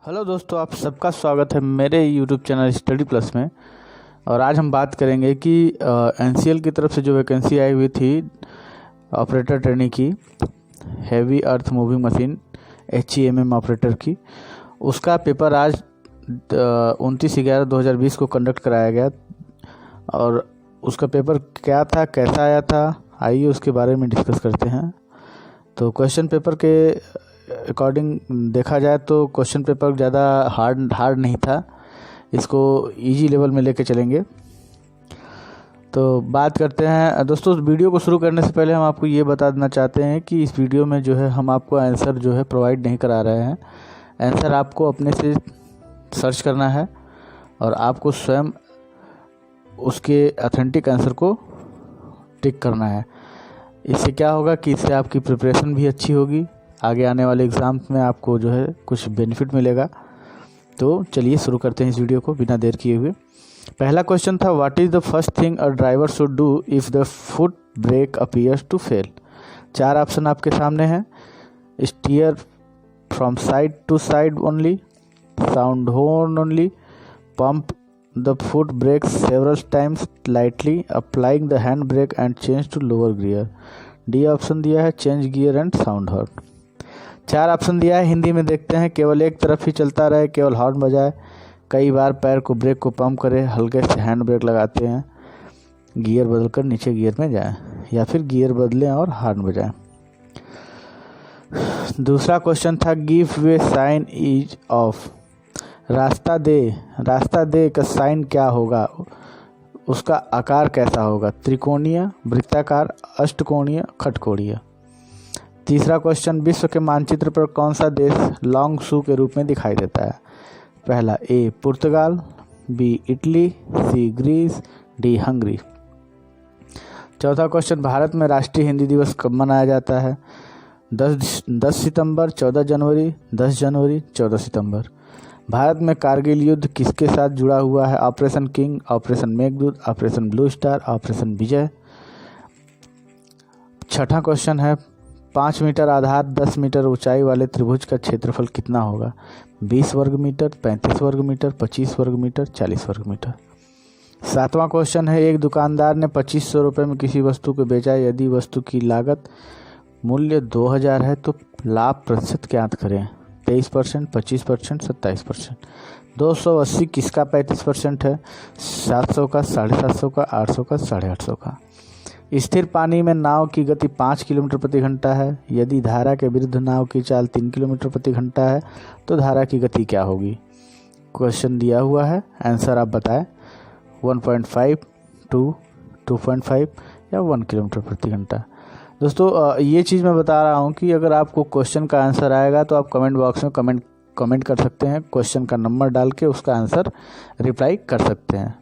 Hello दोस्तों, आप सबका स्वागत है मेरे YouTube चैनल स्टडी प्लस में। और आज हम बात करेंगे कि एनसीएल की तरफ से जो वैकेंसी आई हुई थी ऑपरेटर ट्रेनी की, heavy earth moving machine HEMM operator की, उसका पेपर आज 29/11/2020 को कंडक्ट कराया गया। और उसका पेपर क्या था, कैसा आया था, आइए उसके बारे में डिस्कस करते हैं। तो क्वेश्चन पेपर के अकॉर्डिंग देखा जाए तो क्वेश्चन पेपर ज़्यादा हार्ड नहीं था, इसको इजी लेवल में लेके चलेंगे। तो बात करते हैं दोस्तों, वीडियो को शुरू करने से पहले हम आपको ये बता देना चाहते हैं कि इस वीडियो में जो है हम आपको आंसर जो है प्रोवाइड नहीं करा रहे हैं। आंसर आपको अपने से सर्च करना है और आपको स्वयं उसके ऑथेंटिक आंसर को टिक करना है। इससे क्या होगा कि इससे आपकी प्रिपरेशन भी अच्छी होगी, आगे आने वाले एग्ज़ाम्स में आपको जो है कुछ बेनिफिट मिलेगा। तो चलिए शुरू करते हैं इस वीडियो को बिना देर किए हुए। पहला क्वेश्चन था, what is the first thing a driver should do if the foot brake appears to fail. 4 option आपके सामने हैं। Steer from side to side only, sound horn only, pump the foot brake several times lightly, applying the hand brake and change to lower gear. D option दिया है change gear and sound horn. 4 option दिया है, हिंदी में देखते हैं। केवल एक तरफ ही चलता रहे, केवल हॉर्न बजाए, कई बार पैर को ब्रेक को पंप करे, हल्के से हैंड ब्रेक लगाते हैं, गियर बदलकर नीचे गियर में जाएं, या फिर गियर बदलें और हॉर्न बजाएं। दूसरा क्वेश्चन था, give way sign is of. रास्ता दे का साइन क्या होगा, उसका आकार कैसा होगा, त्रिकोणीय, वृत्ताकार, अष्टकोणीय, खटकोणीय। तीसरा क्वेश्चन, विश्व के मानचित्र पर कौन सा देश लॉन्ग शू के रूप में दिखाई देता है। पहला ए पुर्तगाल, बी इटली, सी ग्रीस, डी हंगरी। चौथा क्वेश्चन, भारत में राष्ट्रीय हिंदी दिवस कब मनाया जाता है। 10 सितंबर, 14 जनवरी, 10 जनवरी, 14 सितंबर। भारत में कारगिल युद्ध किसके साथ जुड़ा हुआ है। Operation king, operation Meghdoot, operation blue star, operation Vijay. छठा क्वेश्चन है, 5 मीटर आधार 10 मीटर ऊंचाई वाले त्रिभुज का क्षेत्रफल कितना होगा। 20 वर्ग मीटर, 35 वर्ग मीटर, 25 वर्ग मीटर, 40 वर्ग मीटर। सातवां क्वेश्चन है, एक दुकानदार ने 2500 रुपये में किसी वस्तु को बेचा। यदि वस्तु की लागत मूल्य 2000 है तो लाभ प्रतिशत ज्ञात करें। 23%, 25%, 27%। 280 किसका 35% है। 700 का, 750 का, 800 का, 850 का। स्थिर पानी में नाव की गति 5 किलोमीटर प्रति घंटा है। यदि धारा के विरुद्ध नाव की चाल 3 किलोमीटर प्रति घंटा है तो धारा की गति क्या होगी। क्वेश्चन दिया हुआ है, आंसर आप बताएं। 1.5, 2, 2.5 या 1 किलोमीटर प्रति घंटा। दोस्तों ये चीज़ मैं बता रहा हूँ कि अगर आपको क्वेश्चन का आंसर आएगा तो आप कमेंट बॉक्स में कमेंट कर सकते हैं, क्वेश्चन का नंबर डाल के उसका आंसर रिप्लाई कर सकते हैं।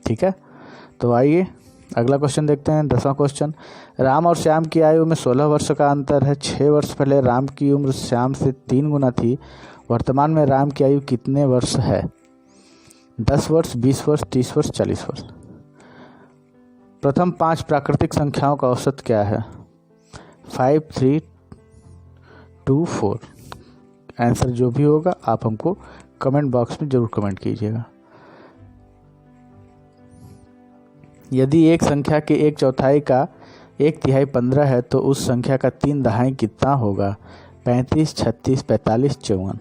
ठीक है, तो आइए अगला क्वेश्चन देखते हैं। 10वां क्वेश्चन, राम और श्याम की आयु में 16 वर्ष का अंतर है। 6 वर्ष पहले राम की उम्र श्याम से 3 गुना थी। वर्तमान में राम की आयु कितने वर्ष है। 10 वर्ष, 20 वर्ष, 30 वर्ष, 40 वर्ष। प्रथम 5 प्राकृतिक संख्याओं का औसत क्या है। 5, 3, 2, 4। आंसर जो भी होगा आप हमको कमेंट बॉक्स में जरूर कमेंट कीजिएगा। यदि एक संख्या के 1/4 का 1/3 15 है तो उस संख्या का 3/2 कितना होगा। 35, 36, 45, 54।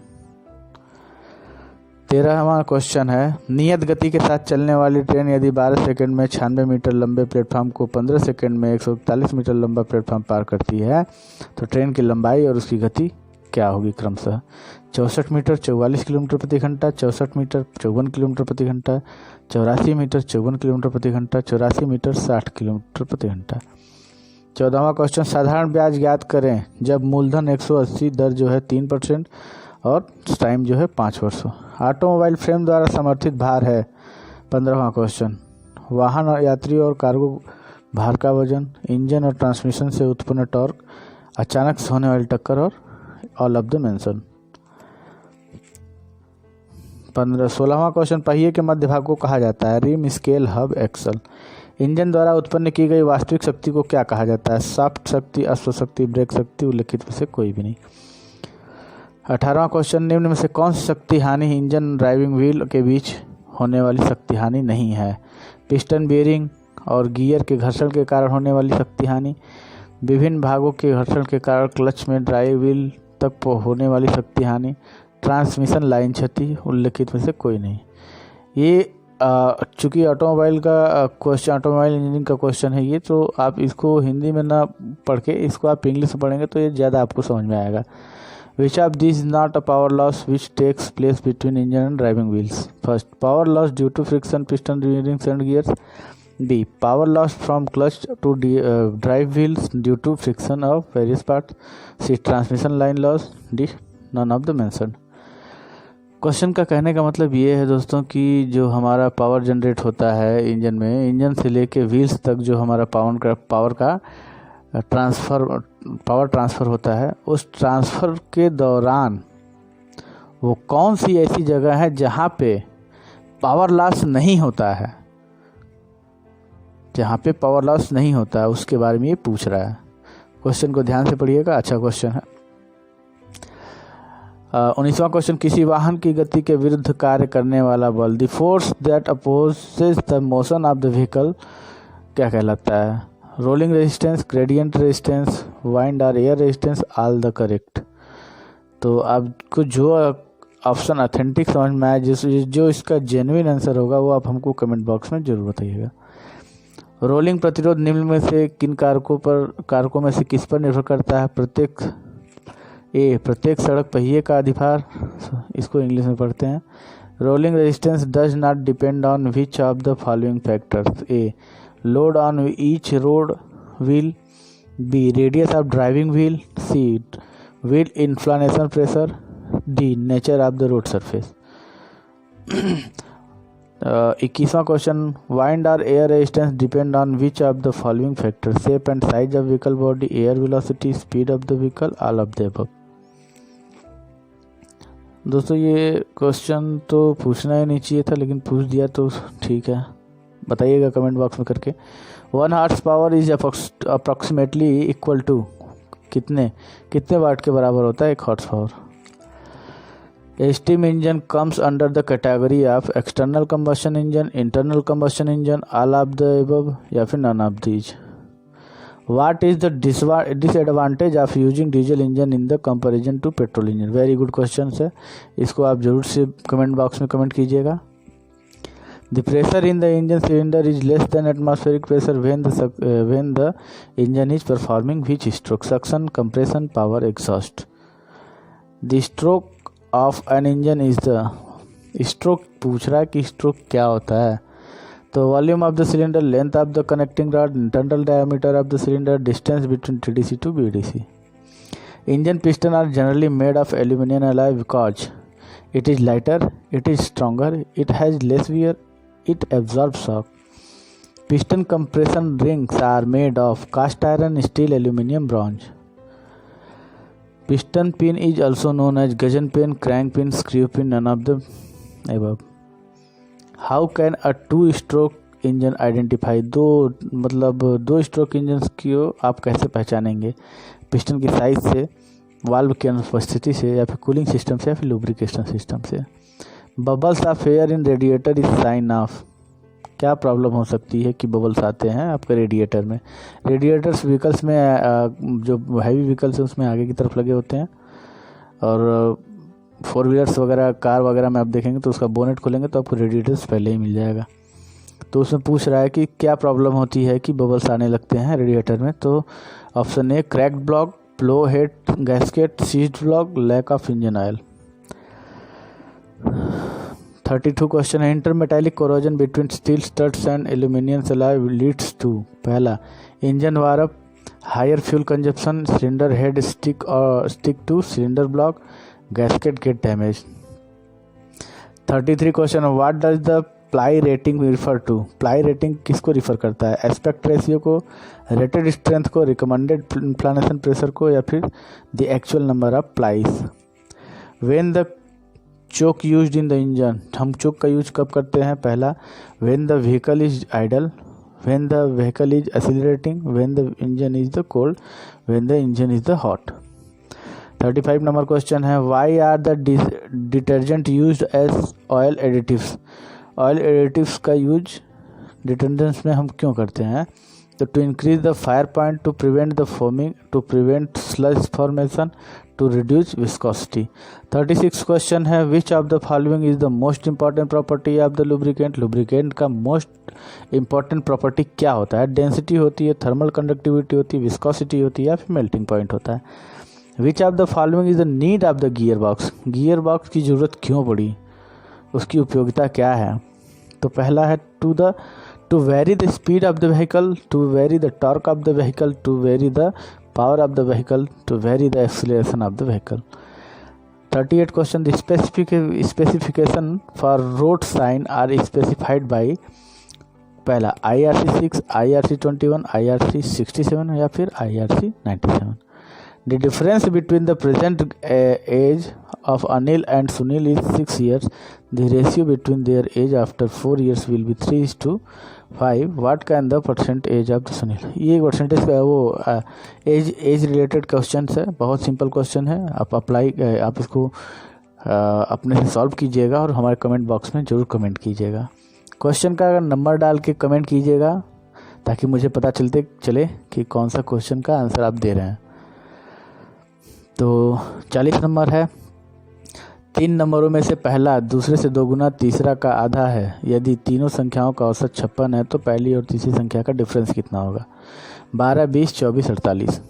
13वां क्वेश्चन है, नियत गति के साथ चलने वाली ट्रेन यदि 12 सेकंड में 96 मीटर लंबे प्लेटफॉर्म को 15 सेकंड में 141 मीटर लंबा प्लेटफॉर्म पार करती है तो ट्रेन की लंबाई और उसकी गति क्या होगी क्रमशः। 64 मीटर 44 किलोमीटर प्रति घंटा, 64 मीटर 54 किलोमीटर प्रति घंटा, 84 मीटर 54 किलोमीटर प्रति घंटा, 84 मीटर 60 किलोमीटर प्रति घंटा। 14वां क्वेश्चन, साधारण ब्याज ज्ञात करें जब मूलधन 180, दर जो है 3% और टाइम जो है 5 वर्ष। ऑटोमोबाइल फ्रेम द्वारा समर्थित भार है। 15वां क्वेश्चन, वाहन यात्री और कार्गो भार का वजन, इंजन और ट्रांसमिशन से उत्पन्न टॉर्क, अचानक से होने वाली टक्कर और ऑल ऑफ द मेंशन। 16वां क्वेश्चन, पहिए के मध्य भाग को कहा जाता है। Rim, scale, hub, axle. Engine द्वारा उत्पन्न की गई वास्तविक शक्ति को क्या कहा जाता है। शाफ्ट शक्ति, अश्व शक्ति, ब्रेक शक्ति, उल्लिखित में से कोई भी नहीं। 18वां क्वेश्चन, निम्न में से कौन सी शक्ति हानि इंजन ड्राइविंग व्हील के बीच होने वाली शक्ति हानि नहीं है? पिस्टन, बेयरिंग और गियर के घर्षण के कारण होने वाली शक्ति हानि, विभिन्न भागों के घर्षण के कारण क्लच में ड्राइव व्हील तक होने वाली शक्ति हानि, ट्रांसमिशन लाइन क्षति, उल्लेखित में से कोई नहीं। ये चूँकि ऑटोमोबाइल का क्वेश्चन, ऑटोमोबाइल इंजीनियरिंग का क्वेश्चन है ये, तो आप इसको हिंदी में ना पढ़ के इसको आप इंग्लिश में पढ़ेंगे तो ये ज़्यादा आपको समझ में आएगा। Which of these is not a power loss which takes place between engine and driving wheels? First, power loss due to friction, piston, bearings and gears. B, power loss from clutch to drive wheels due to friction of various parts. C, transmission line loss. D, none of the mentioned. Question का कहने का मतलब ये है दोस्तों कि जो हमारा पावर जनरेट होता है इंजन में, इंजन से लेके व्हील्स तक जो हमारा पावर का पावर ट्रांसफ़र होता है, उस ट्रांसफ़र के दौरान वो कौन सी ऐसी जगह है जहाँ पे पावर लॉस नहीं होता है, जहाँ पे पावर लॉस नहीं होता है, उसके बारे में ये पूछ रहा है। क्वेश्चन को ध्यान से पढ़िएगा, अच्छा क्वेश्चन है। 19वां क्वेश्चन, किसी वाहन की गति के विरुद्ध कार्य करने वाला बल, the force that opposes the motion of the vehicle, क्या कहलाता है? Rolling resistance, gradient resistance, wind और air resistance, all the correct. तो आपको जो ऑप्शन ऑथेंटिक समझ में आए, जो इसका जेन्युइन आंसर होगा वो आप हमको कमेंट बॉक्स में जरूर बताइएगा। रोलिंग प्रतिरोध निम्न में से किन कारकों में से किस पर निर्भर करता है? प्रत्येक सड़क पहिए का अधिभार, इसको इंग्लिश में पढ़ते हैं। Rolling resistance does not depend on which of the following factors? A, load on each road wheel, B, radius of driving wheel, C, wheel inflation pressure, D, nature of the road surface. 21वां question, wind और air resistance depend on which of the following factor? Shape and size of vehicle body, air velocity, speed of the vehicle, all of the above. दोस्तों ये question तो पूछना ही नहीं चाहिए था, लेकिन पूछ दिया तो ठीक है, बताइएगा कमेंट बॉक्स में करके। 1 horse power is approximately equal to, कितने वाट के बराबर होता है 1 horse power? Steam engine comes under the category of external combustion engine, internal combustion engine, all of the above या फिर none of these. What is the disadvantage of using diesel engine in the comparison to petrol engine? Very good question है, इसको आप जरूर से comment box में comment कीजिएगा। The pressure in the engine cylinder is less than atmospheric pressure when the engine is performing which stroke? Suction, compression, power, exhaust. The stroke of an engine is the, stroke पूछ रहा है कि stroke क्या होता है? तो volume of the cylinder, length of the connecting rod, internal diameter of the cylinder, distance between TDC to BDC. Engine piston are generally made of aluminium alloy because it is lighter, it is stronger, it has less wear, it absorbs shock. Piston compression rings are made of cast iron, steel, aluminum, bronze. Piston pin is also known as gudgeon pin, crank pin, screw pin, none of the above. How can a 2-स्ट्रोक engine identify? दो stroke engine को आप कैसे पहचानेंगे? Piston की size से, valve की अनुपस्थिति से, या फिर कूलिंग सिस्टम से, या फिर लुब्रिकेशन सिस्टम से। Bubbles of air in radiator is sine of, क्या प्रॉब्लम हो सकती है कि बबल्स आते हैं आपके रेडिएटर में? रेडिएटर्स व्हीकल्स में, जो हैवी व्हीकल्स है उसमें आगे की तरफ लगे होते हैं, और 4 व्हीलर्स वगैरह, कार वगैरह में आप देखेंगे तो उसका बोनेट खोलेंगे तो आपको रेडिएटर्स पहले ही मिल जाएगा। तो उसमें पूछ रहा है कि क्या प्रॉब्लम होती है कि बबल्स आने लगते हैं रेडिएटर में? तो option A, cracked block, blow head gasket, seized block, lack of engine oil. 32 question है, intermetallic corrosion between steel studs and aluminium alloy leads to, पहला, engine warm up, higher fuel consumption, cylinder head stick to cylinder block, gasket get damage. 33 question, what does the ply rating refer to? Ply rating किसको refer करता है? Aspect ratio को, rated strength को, recommended inflation pressure को, या फिर the actual number of plies. When the choke used in the engine, हम choke का यूज कब करते हैं? पहला, when the vehicle is idle, when the vehicle is accelerating, when the engine is the cold, when the engine is the hot. 35 number question है, why are the detergent used as oil additives. Oil additives का use detergents में हम क्यों करते हैं? तो to increase the fire point, to prevent the foaming, to prevent sludge formation, to reduce viscosity. 36 question है, which of the following is the most important property of the lubricant. Lubricant का most important property क्या होता है? Density होती है, thermal conductivity होती है, viscosity होती है, या फिर मेल्टिंग पॉइंट होता है। Which of the following is the need of the gear box. Gear box की ज़रूरत क्यों पड़ी, उसकी उपयोगिता क्या है? तो पहला है to vary the speed of the vehicle, to vary the torque of the vehicle, to vary the power of the vehicle, to vary the acceleration of the vehicle. 38 question, the specification for road sign are specified by पहला IRC 6, IRC 21, IRC 67 या फिर IRC 97. The difference between the present age of Anil and Sunil is 6 years. The ratio between their age after 4 years will be 3:5. What can the percent age of the Sunil? ये percentage का वो age related question है, बहुत simple question है। आप इसको अपने से सॉल्व कीजिएगा और हमारे कमेंट बॉक्स में ज़रूर कमेंट कीजिएगा। क्वेश्चन का अगर नंबर डाल के कमेंट कीजिएगा ताकि मुझे पता चले कि कौन सा क्वेश्चन का आंसर आप दे रहे हैं। तो 40 नंबर है, 3 नंबरों में से पहला दूसरे से 2 गुना, तीसरा का आधा है। यदि तीनों संख्याओं का औसत 56 है तो पहली और तीसरी संख्या का डिफरेंस कितना होगा? 12, 20, 24, 48।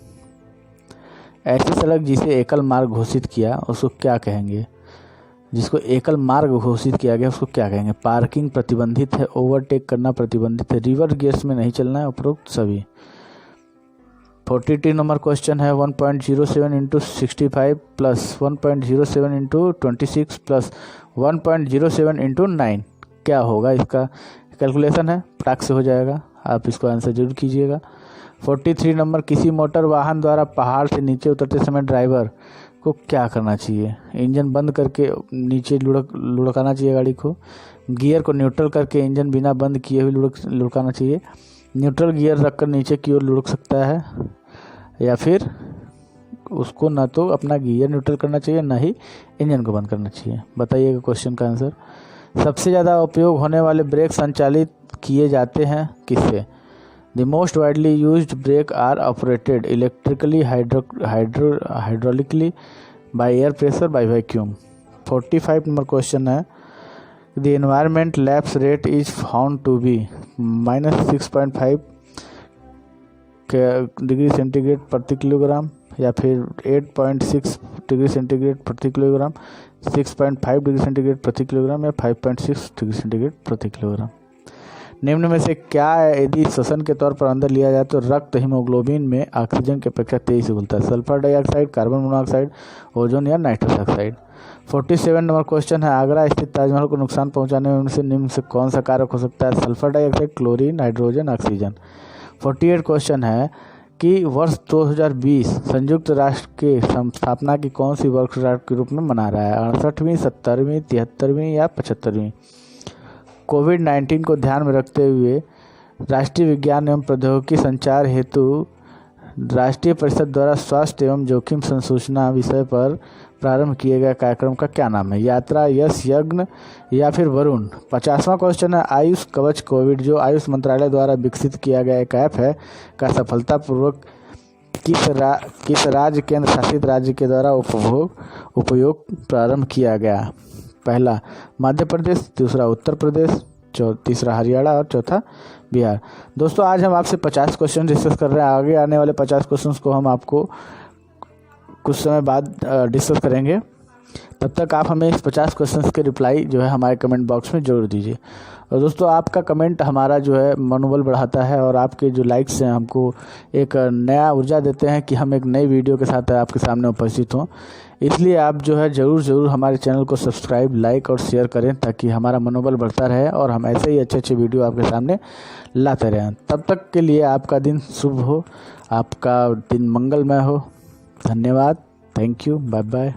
ऐसी सड़क जिसे एकल मार्ग घोषित किया उसको क्या कहेंगे? जिसको एकल मार्ग घोषित किया गया उसको क्या कहेंगे? पार्किंग प्रतिबंधित है, ओवरटेक करना प्रतिबंधित है, रिवर्स गियर्स में नहीं चलना है, उपरोक्त सभी। 42 नंबर क्वेश्चन है, 1.07 into 65 plus 1.07 into 26 plus 1.07 into 9 क्या होगा? इसका कैलकुलेशन है, फटाक से हो जाएगा, आप इसको आंसर जरूर कीजिएगा। 43 नंबर, किसी मोटर वाहन द्वारा पहाड़ से नीचे उतरते समय ड्राइवर को क्या करना चाहिए? इंजन बंद करके नीचे लुढ़काना चाहिए गाड़ी को, गियर को न्यूट्रल करके इंजन बिना बंद किए हुए लुढ़काना चाहिए, न्यूट्रल गियर रखकर नीचे की ओर लुढ़क सकता है, या फिर उसको ना तो अपना गियर न्यूट्रल करना चाहिए ना ही इंजन को बंद करना चाहिए। बताइएगा क्वेश्चन का आंसर। सबसे ज़्यादा उपयोग होने वाले ब्रेक संचालित किए जाते हैं किससे? The most widely used brake are operated electrically, hydraulically, by air pressure, by vacuum. 45 number question है, the environment lapse rate is found to be -6.5 degree centigrade प्रति किलोग्राम, या फिर 8.6 डिग्री सेंटीग्रेड प्रति किलोग्राम, 6.5 डिग्री सेंटीग्रेड प्रति kilogram, या 5.6 degree centigrade प्रति kilogram. निम्न में से क्या यदि श्वसन के तौर पर अंदर लिया जाए तो रक्त हीमोग्लोबिन में ऑक्सीजन की अपेक्षा तेजी से घुलता है? Sulphur dioxide, carbon monoxide, ozone या नाइट्रस ऑक्साइड। 47 नंबर क्वेश्चन है, आगरा स्थित ताजमहल को नुकसान पहुंचाने में से निम्न से कौन सा कारक हो सकता है? Sulphur dioxide, chlorine, hydrogen, oxygen. 48 question है कि वर्ष 2020 संयुक्त राष्ट्र के स्थापना की कौन सी वर्षगांठ के रूप में मना रहा है? 68वीं, 70वीं, 73वीं या 75वीं। कोविड-19 को ध्यान में रखते हुए राष्ट्रीय विज्ञान एवं प्रौद्योगिकी संचार हेतु राष्ट्रीय परिषद द्वारा स्वास्थ्य एवं जोखिम संसूचना विषय पर प्रारंभ किए गए कार्यक्रम का क्या नाम है? यात्रा, यश, यज्ञ या फिर वरुण। 50वां क्वेश्चन है, आयुष कवच कोविड जो आयुष मंत्रालय द्वारा विकसित किया गया एक ऐप है का सफलतापूर्वक किस राज्य केंद्र शासित राज्य के द्वारा उपयोग प्रारंभ किया गया? पहला मध्य प्रदेश, दूसरा उत्तर प्रदेश, तीसरा हरियाणा और चौथा बिहार। दोस्तों आज हम आपसे 50 क्वेश्चन डिस्कस कर रहे हैं। आगे आने वाले 50 क्वेश्चंस को हम आपको कुछ समय बाद डिस्कस करेंगे। तब तक आप हमें इस 50 क्वेश्चंस के रिप्लाई जो है हमारे कमेंट बॉक्स में जरूर दीजिए। और दोस्तों आपका कमेंट हमारा जो है मनोबल बढ़ाता है और आपके जो लाइक्स हैं हमको एक नया ऊर्जा देते हैं कि हम एक नई वीडियो के साथ आपके सामने उपस्थित हों। इसलिए आप जो है ज़रूर हमारे चैनल को सब्सक्राइब, लाइक और शेयर करें ताकि हमारा मनोबल बढ़ता रहे और हम ऐसे ही अच्छे वीडियो आपके सामने लाते रहें। तब तक के लिए आपका दिन शुभ हो, आपका दिन मंगलमय हो। धन्यवाद, थैंक यू, बाय बाय।